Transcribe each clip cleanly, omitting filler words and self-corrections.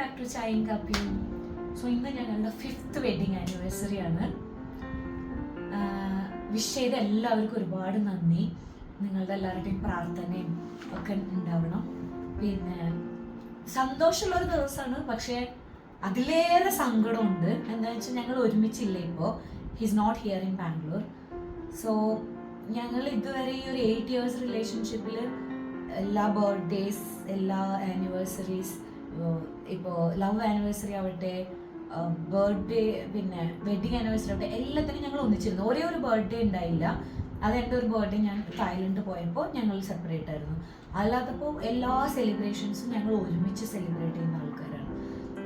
Back to ചായയും കാപ്പിയും. So ഇന്ന് ഞങ്ങളുടെ 5th വെഡിങ് ആനിവേഴ്സറി ആണ്. വിഷ് ചെയ്ത എല്ലാവർക്കും ഒരുപാട് നന്ദി. നിങ്ങളുടെ എല്ലാവരുടെയും പ്രാർത്ഥനയും ഒക്കെ ഉണ്ടാവണം. പിന്നെ സന്തോഷമുള്ളൊരു ദിവസമാണ്, പക്ഷേ അതിലേറെ സങ്കടമുണ്ട്. എന്താണെന്ന് വെച്ചാൽ ഞങ്ങൾ ഒരുമിച്ചില്ല ഇപ്പോൾ. He's not here in Bangalore. So ഞങ്ങൾ ഇതുവരെ ഈ ഒരു 8 years റിലേഷൻഷിപ്പിൽ എല്ലാ ബർത്ത്ഡേസ്, എല്ലാ ആനിവേഴ്സറീസ്, ഇപ്പോൾ ലവ് ആനിവേഴ്സറി ആവട്ടെ, ബർത്ത്ഡേ, പിന്നെ വെഡിങ് ആനിവേഴ്സറി ആവട്ടെ, എല്ലാത്തിനും ഞങ്ങൾ ഒന്നിച്ചിരുന്നു. ഒരേ ഒരു ബർത്ത്ഡേ ഉണ്ടായില്ല. അതെൻ്റെ ഒരു ബർത്ത്ഡേ ഞാൻ തായ്ലൻഡ് പോയപ്പോൾ ഞങ്ങൾ സെപ്പറേറ്റ് ആയിരുന്നു. അല്ലാത്തപ്പോൾ എല്ലാ സെലിബ്രേഷൻസും ഞങ്ങൾ ഒരുമിച്ച് സെലിബ്രേറ്റ് ചെയ്യുന്ന ആൾക്കാരാണ്.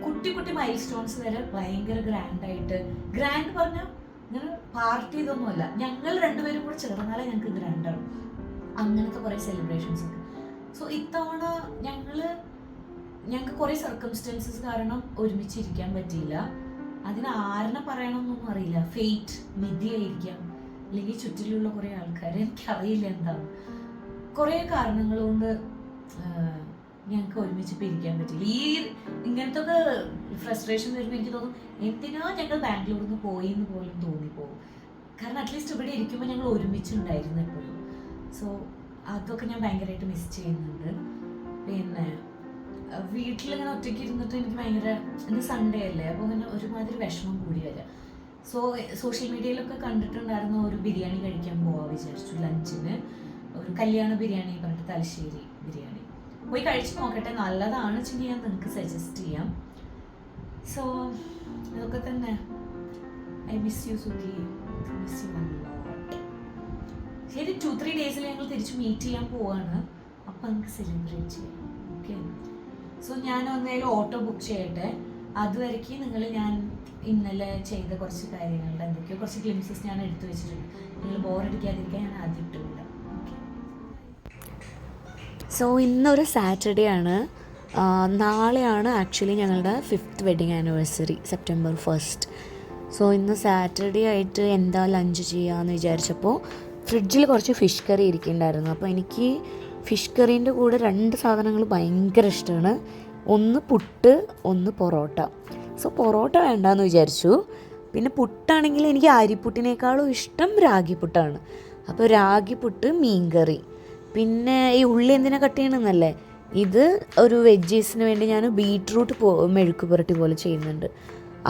കുട്ടി കുട്ടി മൈൽ സ്റ്റോൺസ് വരെ ഭയങ്കര ഗ്രാൻഡായിട്ട്, ഗ്രാൻഡ് പറഞ്ഞാൽ ഇങ്ങനെ പാർട്ടി ഇതൊന്നുമല്ല, ഞങ്ങൾ രണ്ടുപേരും കൂടെ ചേർന്നാലേ ഞങ്ങൾക്ക് ഗ്രാൻഡാണ്. അങ്ങനത്തെ കുറേ സെലിബ്രേഷൻസ് ഉണ്ട്. സോ ഇത്തവണ ഞങ്ങൾക്ക് കുറേ സർക്കംസ്റ്റൻസസ് കാരണം ഒരുമിച്ചിരിക്കാൻ പറ്റിയില്ല. അതിന് ആരെന്നെ പറയണമെന്നൊന്നും അറിയില്ല. ഫെയ്റ്റ്, വിധിയായിരിക്കാം, അല്ലെങ്കിൽ ചുറ്റിലുള്ള കുറേ ആൾക്കാർ, എനിക്കറിയില്ല എന്താണ്. കുറേ കാരണങ്ങൾ കൊണ്ട് ഞങ്ങൾക്ക് ഒരുമിച്ച് പിരിക്കാൻ പറ്റില്ല. ഈ ഇങ്ങനത്തെ ഒക്കെ ഫ്രസ്ട്രേഷൻ വരുമ്പോൾ എനിക്ക് തോന്നും, എന്തിനാ ഞങ്ങൾ ബാംഗ്ലൂരിൽ നിന്ന് പോയി എന്ന് പോലും തോന്നിപ്പോകും. കാരണം അറ്റ്ലീസ്റ്റ് ഇവിടെ ഇരിക്കുമ്പോൾ ഞങ്ങൾ ഒരുമിച്ചുണ്ടായിരുന്നു എപ്പോഴും. സോ അതൊക്കെ ഞാൻ ഭയങ്കരമായിട്ട് മിസ് ചെയ്യുന്നുണ്ട്. പിന്നെ വീട്ടിലിങ്ങനെ ഒറ്റയ്ക്ക് ഇരുന്നിട്ട് എനിക്ക് ഭയങ്കര, ഇന്ന് സൺഡേ അല്ലേ, അപ്പോൾ ഇങ്ങനെ ഒരുമാതിരി വിഷമം കൂടി വരിക. സോ സോഷ്യൽ മീഡിയയിലൊക്കെ കണ്ടിട്ടുണ്ടായിരുന്നു, ഒരു ബിരിയാണി കഴിക്കാൻ പോവാൻ വിചാരിച്ചു. ലഞ്ചിന് ഒരു കല്യാണ ബിരിയാണി പറഞ്ഞിട്ട്, തലശ്ശേരി ബിരിയാണി പോയി കഴിച്ച് നോക്കട്ടെ. നല്ലതാണ് വെച്ചെങ്കിൽ ഞാൻ നിങ്ങൾക്ക് സജസ്റ്റ് ചെയ്യാം. സോ ഇതൊക്കെ തന്നെ. I miss you Sukhi, miss you lot. ശരി, 2-3 ഡേയ്സിൽ ഞങ്ങൾ തിരിച്ച് മീറ്റ് ചെയ്യാൻ പോവാണ്. അപ്പം നമുക്ക് സെലിബ്രേറ്റ് ചെയ്യാം. ഓക്കെ. സോ ഞാൻ ഒന്നേലും ഓട്ടോ ബുക്ക് ചെയ്യട്ടെ. അതുവരയ്ക്ക് ഞാൻ ഇന്നലെ ചെയ്ത കുറച്ച് കാര്യങ്ങളുടെ എന്തൊക്കെയോ കുറച്ച് ഗ്ലിംസസ് ഞാൻ എടുത്തു വെച്ചിട്ടുണ്ട്. നിങ്ങൾ ബോറടിക്കാതിരിക്കാൻ ഞാൻ ആദ്യം ഇട്ടുമില്ല. സോ ഇന്നൊരു സാറ്റർഡേ ആണ്. നാളെയാണ് ആക്ച്വലി ഞങ്ങളുടെ 5th wedding anniversary, September 1st. So ഇന്ന് സാറ്റർഡേ ആയിട്ട് എന്താ ലഞ്ച് ചെയ്യാമെന്ന് വിചാരിച്ചപ്പോൾ ഫ്രിഡ്ജിൽ കുറച്ച് ഫിഷ് കറി ഇരിക്കുന്നുണ്ടായിരുന്നു. അപ്പോൾ എനിക്ക് ഫിഷ് കറീൻ്റെ കൂടെ 2 സാധനങ്ങൾ ഭയങ്കര ഇഷ്ടമാണ്. ഒന്ന് പുട്ട്, ഒന്ന് പൊറോട്ട. സോ പൊറോട്ട വേണ്ടാന്ന് വിചാരിച്ചു. പിന്നെ പുട്ടാണെങ്കിൽ എനിക്ക് അരിപ്പുട്ടിനേക്കാളും ഇഷ്ടം രാഗിപ്പുട്ടാണ്. അപ്പോൾ രാഗിപ്പുട്ട്, മീൻകറി. പിന്നെ ഈ ഉള്ളി എന്തിനാ കട്ട് ചെയ്യണമെന്നല്ലേ, ഇത് ഒരു വെജീസിന് വേണ്ടി ഞാൻ ബീട്രൂട്ട് മെഴുക്ക് പുരട്ടി പോലെ ചെയ്യുന്നുണ്ട്.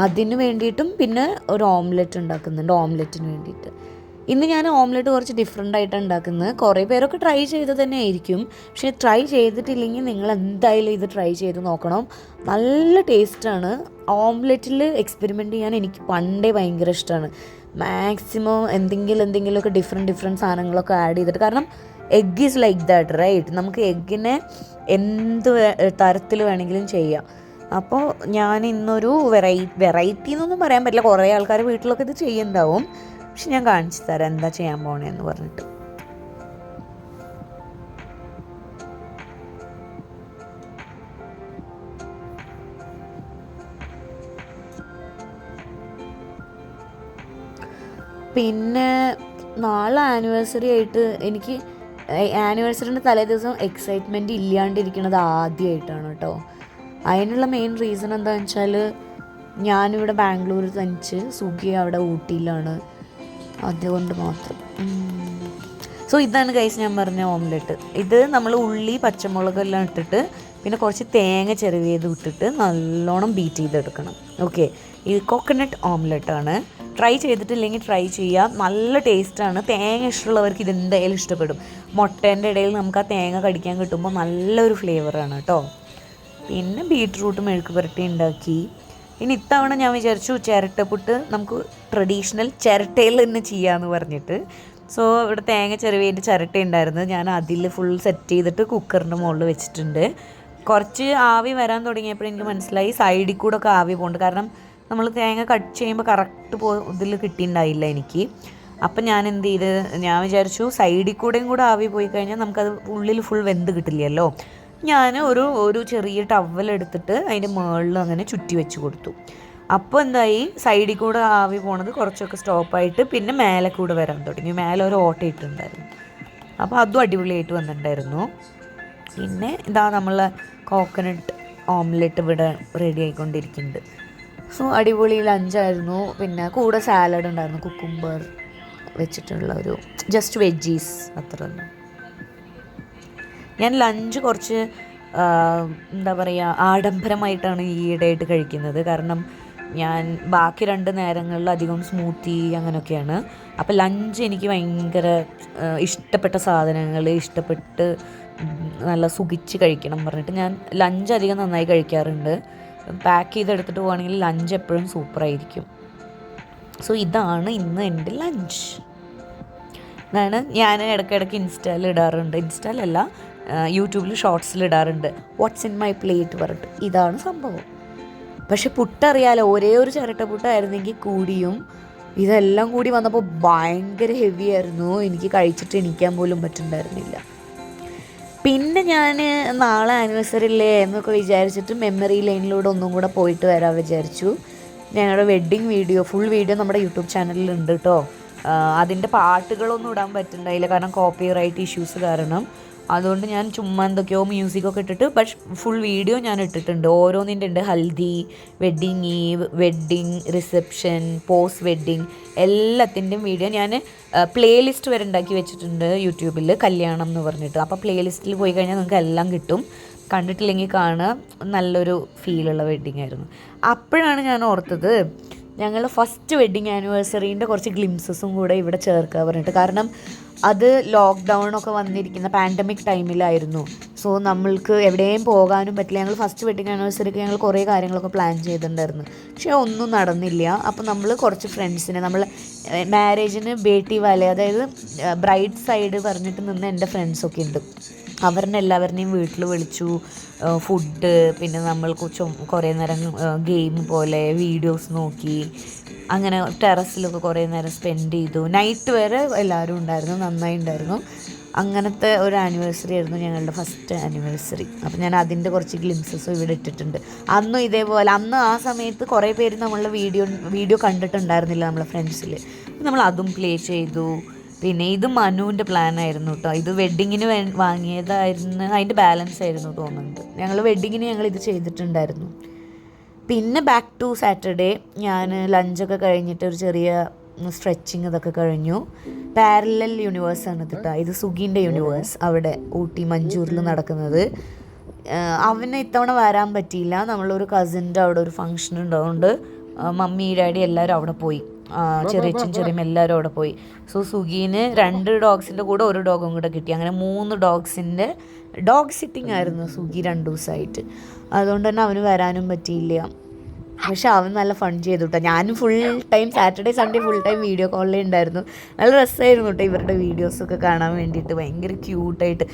അതിന് വേണ്ടിയിട്ടും പിന്നെ ഒരു ഓംലെറ്റ് ഉണ്ടാക്കുന്നുണ്ട്, ഓംലെറ്റിന് വേണ്ടിയിട്ട്. ഇന്ന് ഞാൻ ഓംലെറ്റ് കുറച്ച് ഡിഫറെൻ്റ് ആയിട്ട് ഉണ്ടാക്കുന്നത്. കുറേ പേരൊക്കെ ട്രൈ ചെയ്ത് തന്നെ ആയിരിക്കും, പക്ഷേ ട്രൈ ചെയ്തിട്ടില്ലെങ്കിൽ നിങ്ങൾ എന്തായാലും ഇത് ട്രൈ ചെയ്ത് നോക്കണം. നല്ല ടേസ്റ്റാണ്. ഓംലെറ്റിൽ എക്സ്പെരിമെൻറ്റ് ചെയ്യാൻ എനിക്ക് പണ്ടേ ഭയങ്കര ഇഷ്ടമാണ്. മാക്സിമം എന്തെങ്കിലുമൊക്കെ ഡിഫറെൻറ്റ് സാധനങ്ങളൊക്കെ ആഡ് ചെയ്തിട്ട്. കാരണം egg is like that, right? നമുക്ക് എഗ്ഗിനെ എന്ത് തരത്തിൽ വേണമെങ്കിലും ചെയ്യാം. അപ്പോൾ ഞാൻ ഇന്നൊരു വെറൈറ്റി എന്നൊന്നും പറയാൻ പറ്റില്ല, കുറേ ആൾക്കാർ വീട്ടിലൊക്കെ ഇത് ചെയ്യുന്നുണ്ടാവും. പക്ഷെ ഞാൻ കാണിച്ചു തരാം എന്താ ചെയ്യാൻ പോണേന്ന് പറഞ്ഞിട്ട്. പിന്നെ നാളെ ആനിവേഴ്സറി ആയിട്ട് എനിക്ക് ആനിവേഴ്സറിൻ്റെ തലേ ദിവസം എക്സൈറ്റ്മെൻറ്റ് ഇല്ലാണ്ടിരിക്കുന്നത് ആദ്യമായിട്ടാണ് കേട്ടോ. അതിനുള്ള മെയിൻ റീസൺ എന്താണെന്ന് വെച്ചാൽ, ഞാനിവിടെ ബാംഗ്ലൂർ തനിച്ച്, സുഖി അവിടെ ഊട്ടിയിലാണ്. അതുകൊണ്ട് മാത്രം. സോ ഇതാണ് ഗൈസ് ഞാൻ പറഞ്ഞ ഓംലെറ്റ്. ഇത് നമ്മൾ ഉള്ളി, പച്ചമുളകെല്ലാം ഇട്ടിട്ട് പിന്നെ കുറച്ച് തേങ്ങ ചെറുകിയത് ഇട്ടിട്ട് നല്ലോണം ബീറ്റ് ചെയ്തെടുക്കണം. ഓക്കെ, ഇത് കോക്കനട്ട് ഓംലെറ്റാണ്. ട്രൈ ചെയ്തിട്ടില്ലെങ്കിൽ ട്രൈ ചെയ്യാം, നല്ല ടേസ്റ്റാണ്. തേങ്ങ ഇഷ്ടമുള്ളവർക്ക് ഇതെന്തായാലും ഇഷ്ടപ്പെടും. മുട്ടേൻ്റെ ഇടയിൽ നമുക്ക് ആ തേങ്ങ കടിക്കാൻ കിട്ടുമ്പോൾ നല്ലൊരു ഫ്ലേവറാണ് കേട്ടോ. പിന്നെ ബീട്രൂട്ട് മെഴുക്ക് പുരട്ടി ഉണ്ടാക്കി. ഇനി ഇത്തവണ ഞാൻ വിചാരിച്ചു ചിരട്ടപ്പുട്ട് നമുക്ക് ട്രഡീഷണൽ ചിരട്ടയിൽ തന്നെ ചെയ്യാമെന്ന് പറഞ്ഞിട്ട്. സോ ഇവിടെ തേങ്ങ ചെറുവേൻ്റെ ചിരട്ട ഉണ്ടായിരുന്നു. ഞാൻ അതിൽ ഫുൾ സെറ്റ് ചെയ്തിട്ട് കുക്കറിൻ്റെ മുകളിൽ വെച്ചിട്ടുണ്ട്. കുറച്ച് ആവി വരാൻ തുടങ്ങിയപ്പോൾ എനിക്ക് മനസ്സിലായി സൈഡിൽ കൂടെ ഒക്കെ ആവി പോകുന്നുണ്ട്. കാരണം നമ്മൾ തേങ്ങ കട്ട് ചെയ്യുമ്പോൾ കറക്റ്റ് ഇതിൽ കിട്ടിയിട്ടുണ്ടായില്ല എനിക്ക്. അപ്പം ഞാൻ എന്ത് ചെയ്ത്, ഞാൻ വിചാരിച്ചു സൈഡിൽ കൂടെയും കൂടെ ആവി പോയി കഴിഞ്ഞാൽ നമുക്കത് ഉള്ളിൽ ഫുൾ വെന്ത് കിട്ടില്ലല്ലോ. ഞാൻ ഒരു ചെറിയ ടവലെടുത്തിട്ട് അതിൻ്റെ മുകളിൽ അങ്ങനെ ചുറ്റി വെച്ച് കൊടുത്തു. അപ്പോൾ എന്തായി, സൈഡിൽ കൂടെ ആവി പോണത് കുറച്ചൊക്കെ സ്റ്റോപ്പായിട്ട് പിന്നെ മേലെ കൂടെ വരാൻ തുടങ്ങി. മേലെ ഒരു ഓട്ട ഇട്ടിട്ടുണ്ടായിരുന്നു. അപ്പോൾ അതും അടിപൊളിയായിട്ട് വന്നിട്ടുണ്ടായിരുന്നു. പിന്നെ ഇതാ നമ്മൾ കോക്കനട്ട് ഓംലെറ്റ് ഇവിടെ റെഡി ആയിക്കൊണ്ടിരിക്കുന്നുണ്ട്. സോ അടിപൊളി ലഞ്ചായിരുന്നു. പിന്നെ കൂടെ സാലഡ് ഉണ്ടായിരുന്നു, കുക്കുംബർ വെച്ചിട്ടുള്ള ഒരു ജസ്റ്റ് വെജീസ് അത്ര തന്നെ. ഞാൻ ലഞ്ച് കുറച്ച് എന്താ പറയുക ആഡംബരമായിട്ടാണ് ഈയിടെയായിട്ട് കഴിക്കുന്നത്. കാരണം ഞാൻ ബാക്കി 2 നേരങ്ങളിൽ അധികം സ്മൂത്തി അങ്ങനെയൊക്കെയാണ്. അപ്പോൾ ലഞ്ച് എനിക്ക് ഭയങ്കര ഇഷ്ടപ്പെട്ട സാധനങ്ങൾ ഇഷ്ടപ്പെട്ട് നല്ല സുഖിച്ച് കഴിക്കണം പറഞ്ഞിട്ട് ഞാൻ ലഞ്ച് അധികം നന്നായി കഴിക്കാറുണ്ട്. പാക്ക് ചെയ്തെടുത്തിട്ട് പോവുകയാണെങ്കിൽ ലഞ്ച് എപ്പോഴും സൂപ്പറായിരിക്കും. സോ ഇതാണ് ഇന്ന് എൻ്റെ ലഞ്ച്. ഇതാണ് ഞാൻ ഇടയ്ക്കിടയ്ക്ക് ഇൻസ്റ്റയിൽ ഇടാറുണ്ട്, ഇൻസ്റ്റയിലല്ല യൂട്യൂബിൽ ഷോർട്സിൽ ഇടാറുണ്ട്, വാട്ട്സ് ഇൻ മൈ പ്ലേറ്റ് പറഞ്ഞിട്ട്. ഇതാണ് സംഭവം. പക്ഷെ പുട്ടറിയാലോ, ഒരേ ഒരു ചിരട്ട പുട്ടായിരുന്നെങ്കിൽ കൂടിയും ഇതെല്ലാം കൂടി വന്നപ്പോൾ ഭയങ്കര ഹെവി ആയിരുന്നു. എനിക്ക് കഴിച്ചിട്ട് എണീക്കാൻ പോലും പറ്റുന്നുണ്ടായിരുന്നില്ല. പിന്നെ ഞാൻ നാളെ ആനിവേഴ്സറി അല്ലേ എന്നൊക്കെ വിചാരിച്ചിട്ട് മെമ്മറി ലൈനിലൂടെ ഒന്നും കൂടെ പോയിട്ട് വരാൻ വിചാരിച്ചു. ഞങ്ങളുടെ വെഡ്ഡിങ് വീഡിയോ ഫുൾ വീഡിയോ നമ്മുടെ യൂട്യൂബ് ചാനലിൽ ഉണ്ട് കേട്ടോ. അതിൻ്റെ പാട്ടുകളൊന്നും ഇടാൻ പറ്റുന്നുണ്ടായില്ല, കാരണം കോപ്പിറൈറ്റ് ഇഷ്യൂസ് കാരണം. അതുകൊണ്ട് ഞാൻ ചുമ്മാ എന്തൊക്കെയോ മ്യൂസിക്കൊക്കെ ഇട്ടിട്ട് ഫുൾ വീഡിയോ ഞാൻ ഇട്ടിട്ടുണ്ട്. ഓരോന്നിൻ്റെ ഉണ്ട്, haldi, wedding eve, wedding reception, post wedding, എല്ലാത്തിൻ്റെയും വീഡിയോ ഞാൻ പ്ലേലിസ്റ്റ് വരെ ഉണ്ടാക്കി വെച്ചിട്ടുണ്ട് യൂട്യൂബിൽ, കല്യാണം എന്ന് പറഞ്ഞിട്ട്. അപ്പോൾ പ്ലേലിസ്റ്റിൽ പോയി കഴിഞ്ഞാൽ നിങ്ങൾക്ക് എല്ലാം കിട്ടും. കണ്ടിട്ടില്ലെങ്കിൽ കാണുക, നല്ലൊരു ഫീലുള്ള വെഡ്ഡിങ് ആയിരുന്നു. അപ്പോഴാണ് ഞാൻ ഓർത്തത് ഞങ്ങൾ ഫസ്റ്റ് വെഡ്ഡിങ് ആനിവേഴ്സറീൻ്റെ കുറച്ച് ഗ്ലിംസസും കൂടെ ഇവിടെ ചേർക്കുക പറഞ്ഞിട്ട്. കാരണം അത് ലോക്ക്ഡൗണൊക്കെ വന്നിരിക്കുന്ന പാൻഡമിക് ടൈമിലായിരുന്നു. സോ നമ്മൾക്ക് എവിടെയും പോകാനും പറ്റില്ല. ഞങ്ങൾ ഫസ്റ്റ് വെഡ്ഡിങ് ആനിവേഴ്സറിക്ക് ഞങ്ങൾ കുറേ കാര്യങ്ങളൊക്കെ പ്ലാൻ ചെയ്തിട്ടുണ്ടായിരുന്നു, പക്ഷേ ഒന്നും നടന്നില്ല. അപ്പോൾ നമ്മൾ കുറച്ച് ഫ്രണ്ട്സിനെ, നമ്മൾ മാരേജിന് ബേട്ടി വാലെ, അതായത് ബ്രൈഡ് സൈഡ് പറഞ്ഞിട്ട് നിന്ന് എൻ്റെ ഫ്രണ്ട്സൊക്കെ ഉണ്ട്, അവരുടെ എല്ലാവരുടെയും വീട്ടിൽ വിളിച്ചു. ഫുഡ്, പിന്നെ നമ്മൾ കുറേ നേരം ഗെയിം പോലെ വീഡിയോസ് നോക്കി, അങ്ങനെ ടെറസിലൊക്കെ കുറേ നേരം സ്പെൻഡ് ചെയ്തു. നൈറ്റ് വരെ എല്ലാവരും ഉണ്ടായിരുന്നു, നന്നായി ഉണ്ടായിരുന്നു. അങ്ങനത്തെ ഒരു ആനിവേഴ്സറി ആയിരുന്നു ഞങ്ങളുടെ ഫസ്റ്റ് ആനിവേഴ്സറി. അപ്പോൾ ഞാൻ അതിൻ്റെ കുറച്ച് ഗ്ലിംസസും ഇവിടെ ഇട്ടിട്ടുണ്ട്. അന്നും ഇതേപോലെ, അന്ന് ആ സമയത്ത് കുറേ പേര് നമ്മളുടെ വീഡിയോ കണ്ടിട്ടുണ്ടായിരുന്നില്ല നമ്മളെ ഫ്രണ്ട്സിൽ. നമ്മൾ അതും പ്ലേ ചെയ്തു. പിന്നെ ഇത് മനുവിൻ്റെ പ്ലാൻ ആയിരുന്നു കേട്ടോ. ഇത് വെഡ്ഡിങ്ങിന് വാങ്ങിയതായിരുന്നു, അതിൻ്റെ ബാലൻസ് ആയിരുന്നു തോന്നുന്നുണ്ട്. ഞങ്ങൾ വെഡ്ഡിങ്ങിന് ഇത് ചെയ്തിട്ടുണ്ടായിരുന്നു. പിന്നെ ബാക്ക് ടു സാറ്റർഡേ ഞാൻ ലഞ്ചൊക്കെ കഴിഞ്ഞിട്ട് ഒരു ചെറിയ സ്ട്രെച്ചിങ് ഇതൊക്കെ കഴിഞ്ഞു. പാരലൽ യൂണിവേഴ്സാണ് ഇത് കേട്ടോ. ഇത് സുഗീൻ്റെ യൂണിവേഴ്സ്, അവിടെ ഊട്ടി മഞ്ചൂരിൽ നടക്കുന്നത്. അവന് ഇത്തവണ വരാൻ പറ്റിയില്ല. നമ്മളൊരു കസിൻ്റെ അവിടെ ഒരു ഫംഗ്ഷൻ ഉണ്ടാവുകൊണ്ട് മമ്മി ഡാഡി എല്ലാവരും അവിടെ പോയി, ചെറിയച്ഛൻ ചെറിയ എല്ലാവരും അവിടെ പോയി. സോ സുഗീന് 2 ഡോഗ്സിൻ്റെ കൂടെ ഒരു ഡോഗും കൂടെ കിട്ടി. അങ്ങനെ 3 ഡോഗ്സിൻ്റെ ഡോഗ് സിറ്റിംഗ് ആയിരുന്നു സുഗി 2 ദിവസമായിട്ട്. അതുകൊണ്ട് തന്നെ അവന് വരാനും പറ്റിയില്ല. പക്ഷെ അവൻ നല്ല ഫൺ ചെയ്തു കേട്ടോ. ഞാനും full time Saturday Sunday full time video കോളിലേ ഉണ്ടായിരുന്നു. നല്ല രസമായിരുന്നു കേട്ടോ ഇവരുടെ വീഡിയോസൊക്കെ കാണാൻ വേണ്ടിയിട്ട്. ഭയങ്കര ക്യൂട്ടായിട്ട്.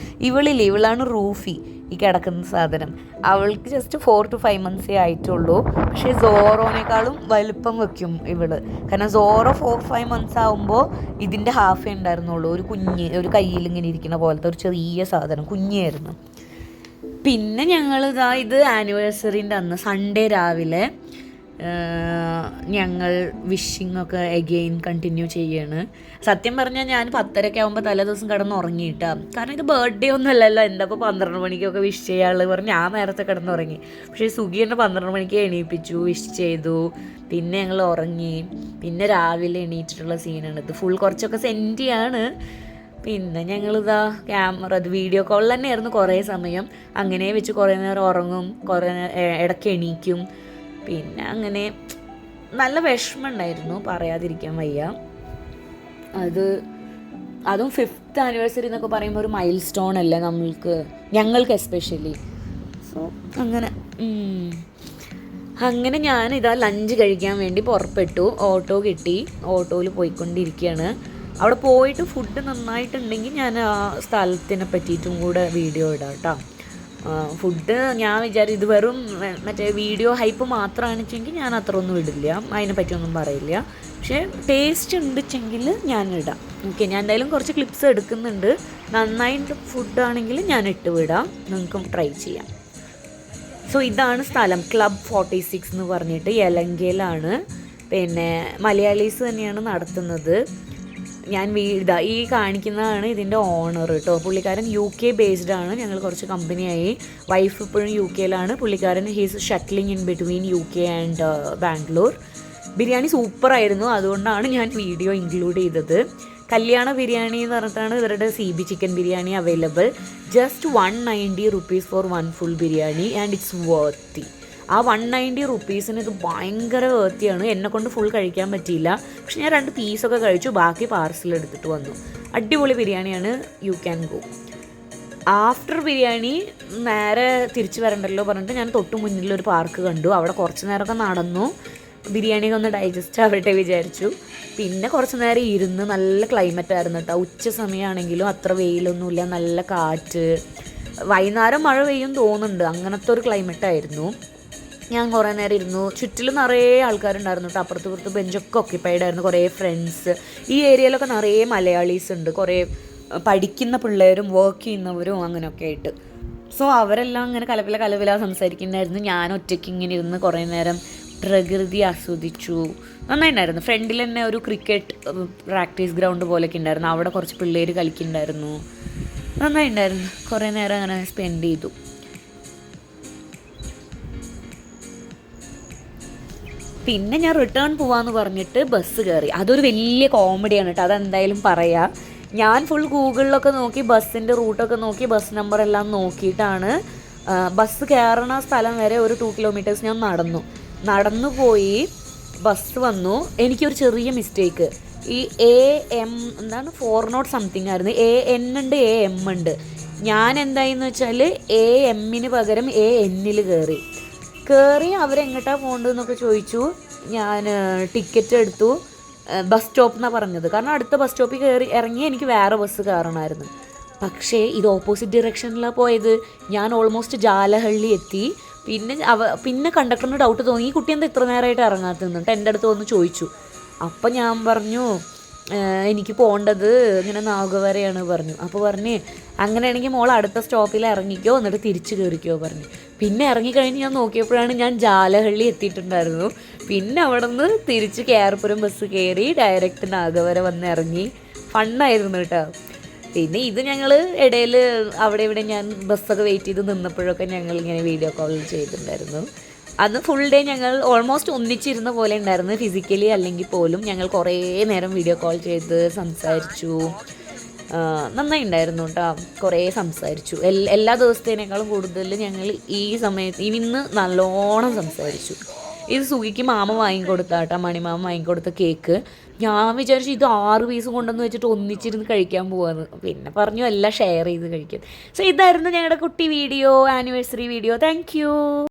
ഇവളാണ് റൂഫി, ഈ കിടക്കുന്ന സാധനം. അവൾക്ക് ജസ്റ്റ് 4 to 5 monthsേ ആയിട്ടുള്ളൂ. പക്ഷേ സോറോനേക്കാളും വലുപ്പം വെക്കും ഇവള്. കാരണം സോറോ 4-5 months ആകുമ്പോൾ ഇതിൻ്റെ ഹാഫേ ഉണ്ടായിരുന്നുള്ളൂ. ഒരു കയ്യിൽ ഇങ്ങനെ ഇരിക്കുന്ന പോലത്തെ ഒരു ചെറിയ സാധനം, കുഞ്ഞായിരുന്നു. പിന്നെ ഇത് ആനിവേഴ്സറിൻ്റെ അന്ന് സൺഡേ രാവിലെ ഞങ്ങൾ വിഷിങ്ങൊക്കെ എഗെയിൻ കണ്ടിന്യൂ ചെയ്യാണ്. സത്യം പറഞ്ഞാൽ ഞാൻ 10:30 ആകുമ്പോൾ തലേ ദിവസം കിടന്നുറങ്ങിയിട്ടാണ്. കാരണം ഇത് ബർത്ത്ഡേ ഒന്നും അല്ലല്ലോ, എന്താ ഇപ്പോൾ 12 മണിക്കൊക്കെ വിഷ് ചെയ്യാനുള്ളത് പറഞ്ഞ് ഞാൻ നേരത്തെ കിടന്നുറങ്ങി. പക്ഷേ സുഗി എന്നെ 12 മണിക്ക് എണീപ്പിച്ചു, വിഷ് ചെയ്തു. പിന്നെ ഞങ്ങൾ ഉറങ്ങി. പിന്നെ രാവിലെ എണീറ്റിട്ടുള്ള സീനാണ് ഇത്. ഫുൾ കുറച്ചൊക്കെ സെൻറ്റിയാണ്. പിന്നെ ക്യാമറ വീഡിയോ കോൾ തന്നെയായിരുന്നു കുറേ സമയം. അങ്ങനെ വെച്ച് കുറേ നേരം ഉറങ്ങും, കുറേ ഇടയ്ക്ക് എണീക്കും. പിന്നെ അങ്ങനെ നല്ല വിഷമം ഉണ്ടായിരുന്നു, പറയാതിരിക്കാൻ വയ്യ. അതും 5th ആനിവേഴ്സറി എന്നൊക്കെ പറയുമ്പോൾ ഒരു മൈൽ സ്റ്റോൺ അല്ലേ ഞങ്ങൾക്ക് എസ്പെഷ്യലി. സോ അങ്ങനെ ഞാൻ ലഞ്ച് കഴിക്കാൻ വേണ്ടി പുറപ്പെട്ടു. ഓട്ടോ കിട്ടി, ഓട്ടോയിൽ പോയിക്കൊണ്ടിരിക്കുകയാണ്. അവിടെ പോയിട്ട് ഫുഡ് നന്നായിട്ടുണ്ടെങ്കിൽ ഞാൻ ആ സ്ഥലത്തിനെ പറ്റിയിട്ടും കൂടെ വീഡിയോ ഇടാം കേട്ടോ. ഫുഡ് ഞാൻ വിചാരിച്ചു ഇത് വെറും മറ്റേ വീഡിയോ ഹൈപ്പ് മാത്രമാണെന്ന് വെച്ചെങ്കിൽ ഞാൻ അത്ര ഒന്നും ഇടില്ല, അതിനെ പറ്റിയൊന്നും പറയില്ല. പക്ഷേ ടേസ്റ്റ് ഉണ്ടെങ്കിൽ ഞാൻ ഇടാം. ഓക്കെ, ഞാൻ എന്തായാലും കുറച്ച് ക്ലിപ്സ് എടുക്കുന്നുണ്ട്. നന്നായിട്ട് ഫുഡാണെങ്കിൽ ഞാൻ ഇട്ട് വിടാം, നിങ്ങൾക്കും ട്രൈ ചെയ്യാം. സോ ഇതാണ് സ്ഥലം, ക്ലബ് 46 എന്ന് പറഞ്ഞിട്ട് യലങ്കയിലാണ്. പിന്നെ മലയാളീസ് തന്നെയാണ് നടത്തുന്നത്. ഞാൻ ഇതാ ഈ കാണിക്കുന്നതാണ് ഇതിൻ്റെ ഓണർ കേട്ടോ. പുള്ളിക്കാരൻ UK ബേസ്ഡ് ആണ്. ഞങ്ങൾ കുറച്ച് കമ്പനിയായി. വൈഫ് ഇപ്പോഴും UK പുള്ളിക്കാരൻ he's shuttling in between UK and Bangalore. Biryani സൂപ്പറായിരുന്നു, അതുകൊണ്ടാണ് ഞാൻ വീഡിയോ ഇൻക്ലൂഡ് ചെയ്തത്. കല്യാണ ബിരിയാണി എന്ന് പറഞ്ഞിട്ടാണ് ഇവരുടെ CB chicken biryani available. Just 190 rupees for 1 full biryani and it's worthy. ആ 190 rupeesന് ഇത് ഭയങ്കര വേർത്തിയാണ്. എന്നെക്കൊണ്ട് ഫുൾ കഴിക്കാൻ പറ്റിയില്ല, പക്ഷെ ഞാൻ 2 പീസൊക്കെ കഴിച്ചു, ബാക്കി പാർസൽ എടുത്തിട്ട് വന്നു. അടിപൊളി ബിരിയാണിയാണ്. You can go. After biryani നേരെ തിരിച്ച് വരണ്ടല്ലോ പറഞ്ഞിട്ട് ഞാൻ തൊട്ട് മുന്നിലൊരു പാർക്ക് കണ്ടു. അവിടെ കുറച്ച് നേരമൊക്കെ നടന്നു, ബിരിയാണിയൊക്കെ ഒന്ന് ഡൈജസ്റ്റ് ആവട്ടെ വിചാരിച്ചു. പിന്നെ കുറച്ച് നേരം ഇരുന്ന്, നല്ല ക്ലൈമറ്റ് ആയിരുന്നു കേട്ടോ. ഉച്ച സമയമാണെങ്കിലും അത്ര വെയിലൊന്നുമില്ല, നല്ല കാറ്റ്. വൈകുന്നേരം മഴ പെയ്യും തോന്നുന്നുണ്ട്, അങ്ങനത്തെ ഒരു ക്ലൈമറ്റായിരുന്നു. ഞാൻ കുറേ നേരം ഇരുന്നു. ചുറ്റിലും നിറയെ ആൾക്കാരുണ്ടായിരുന്നു കേട്ടോ. അപ്പുറത്ത് ബെഞ്ചൊക്കെ ഓക്യുപ്പൈഡ് ആയിരുന്നു. കുറേ ഫ്രണ്ട്സ്. ഈ ഏരിയയിലൊക്കെ നിറയെ മലയാളീസ് ഉണ്ട്, കുറേ പഠിക്കുന്ന പിള്ളേരും വർക്ക് ചെയ്യുന്നവരും അങ്ങനെയൊക്കെ ആയിട്ട്. സോ അവരെല്ലാം ഇങ്ങനെ കലപില സംസാരിക്കുന്നുണ്ടായിരുന്നു. ഞാൻ ഒറ്റയ്ക്ക് ഇങ്ങനെ ഇരുന്ന് കുറേ നേരം പ്രകൃതി ആസ്വദിച്ചു. നന്നായിട്ടുണ്ടായിരുന്നു. ഫ്രണ്ടിൽ തന്നെ ഒരു ക്രിക്കറ്റ് പ്രാക്ടീസ് ഗ്രൗണ്ട് പോലെയൊക്കെ ഉണ്ടായിരുന്നു. അവിടെ കുറച്ച് പിള്ളേർ കളിക്കുന്നുണ്ടായിരുന്നു. നന്നായിട്ടുണ്ടായിരുന്നു. കുറേ നേരം അങ്ങനെ സ്പെൻഡ് ചെയ്തു. പിന്നെ ഞാൻ റിട്ടേൺ പോവാന്ന് പറഞ്ഞിട്ട് ബസ് കയറി. അതൊരു വലിയ കോമഡിയാണ് കേട്ടോ, അതെന്തായാലും പറയാം. ഞാൻ ഫുൾ ഗൂഗിളിലൊക്കെ നോക്കി, ബസ്സിൻ്റെ റൂട്ടൊക്കെ നോക്കി, ബസ് നമ്പർ എല്ലാം നോക്കിയിട്ടാണ് ബസ് കയറണ സ്ഥലം വരെ ഒരു 2 kilometers ഞാൻ നടന്നു പോയി. ബസ് വന്നു. എനിക്കൊരു ചെറിയ മിസ്റ്റേക്ക്. ഈ AM എന്താണ് 4 something ആയിരുന്നു. AN ഉണ്ട്, AM ഉണ്ട്. ഞാൻ എന്തായെന്ന് വെച്ചാൽ AM പകരം AN കയറി. അവരെങ്ങോട്ടാണ് പോകേണ്ടതെന്നൊക്കെ ചോദിച്ചു. ഞാൻ ടിക്കറ്റ് എടുത്തു. ബസ് സ്റ്റോപ്പ് എന്നാണ് പറഞ്ഞത്, കാരണം അടുത്ത ബസ് സ്റ്റോപ്പിൽ ഇറങ്ങി എനിക്ക് വേറെ ബസ് കയറണമായിരുന്നു. പക്ഷേ ഇത് ഓപ്പോസിറ്റ് ഡിറക്ഷനിലാണ് പോയത്. ഞാൻ ഓൾമോസ്റ്റ് ജാലഹള്ളി എത്തി. പിന്നെ കണ്ടക്ടറിന് ഡൗട്ട് തോന്നി, ഈ കുട്ടി എന്താ ഇത്ര നേരമായിട്ട് ഇറങ്ങാത്തതെന്നിട്ട് എൻ്റെ അടുത്ത് വന്ന് ചോദിച്ചു. അപ്പം ഞാൻ പറഞ്ഞു എനിക്ക് പോകേണ്ടത് ഇങ്ങനെ നാഗവരെയാണ് പറഞ്ഞു. അപ്പോൾ പറഞ്ഞ് അങ്ങനെയാണെങ്കിൽ മോൾ അടുത്ത സ്റ്റോപ്പിൽ ഇറങ്ങിക്കോ, എന്നിട്ട് തിരിച്ച് കയറിക്കോ പറഞ്ഞു. പിന്നെ ഇറങ്ങിക്കഴിഞ്ഞ് ഞാൻ നോക്കിയപ്പോഴാണ് ഞാൻ ജാലഹള്ളി എത്തിയിട്ടുണ്ടായിരുന്നു. പിന്നെ അവിടെ നിന്ന് തിരിച്ച് കേരപുരം ബസ് കയറി ഡയറക്റ്റ് നാഗവര വന്ന് ഇറങ്ങി. ഫണ്ണായിരുന്നു കേട്ടോ. പിന്നെ ഇത് ഞങ്ങൾ ഇടയിൽ അവിടെ ഇവിടെ ഞാൻ ബസ്സൊക്കെ വെയിറ്റ് ചെയ്ത് നിന്നപ്പോഴൊക്കെ ഞങ്ങൾ ഇങ്ങനെ വീഡിയോ കോൾ ചെയ്തിട്ടുണ്ടായിരുന്നു. അന്ന് ഫുൾ ഡേ ഞങ്ങൾ ഓൾമോസ്റ്റ് ഒന്നിച്ചിരുന്ന പോലെ ഉണ്ടായിരുന്നു. ഫിസിക്കലി അല്ലെങ്കിൽ പോലും ഞങ്ങൾ കുറേ നേരം വീഡിയോ കോൾ ചെയ്ത് സംസാരിച്ചു. നന്നായി ഉണ്ടായിരുന്നു കേട്ടോ. കുറേ സംസാരിച്ചു. എല്ലാ ദിവസത്തേനേക്കാളും കൂടുതൽ ഞങ്ങൾ ഈ സമയത്ത് ഇന്ന് നല്ലോണം സംസാരിച്ചു. ഇത് സുഖിക്ക് മാമ വാങ്ങിക്കൊടുത്ത കേട്ടോ, മണിമാമ വാങ്ങിക്കൊടുത്ത കേക്ക്. ഞാൻ വിചാരിച്ചു ഇത് 6 പീസ് കൊണ്ടുവന്ന് വെച്ചിട്ട് ഒന്നിച്ചിരുന്ന് കഴിക്കാൻ പോവാന്ന്. പിന്നെ പറഞ്ഞു എല്ലാം ഷെയർ ചെയ്ത് കഴിക്കും. സോ ഇതായിരുന്നു ഞങ്ങളുടെ കുട്ടി വീഡിയോ, ആനിവേഴ്സറി വീഡിയോ. താങ്ക്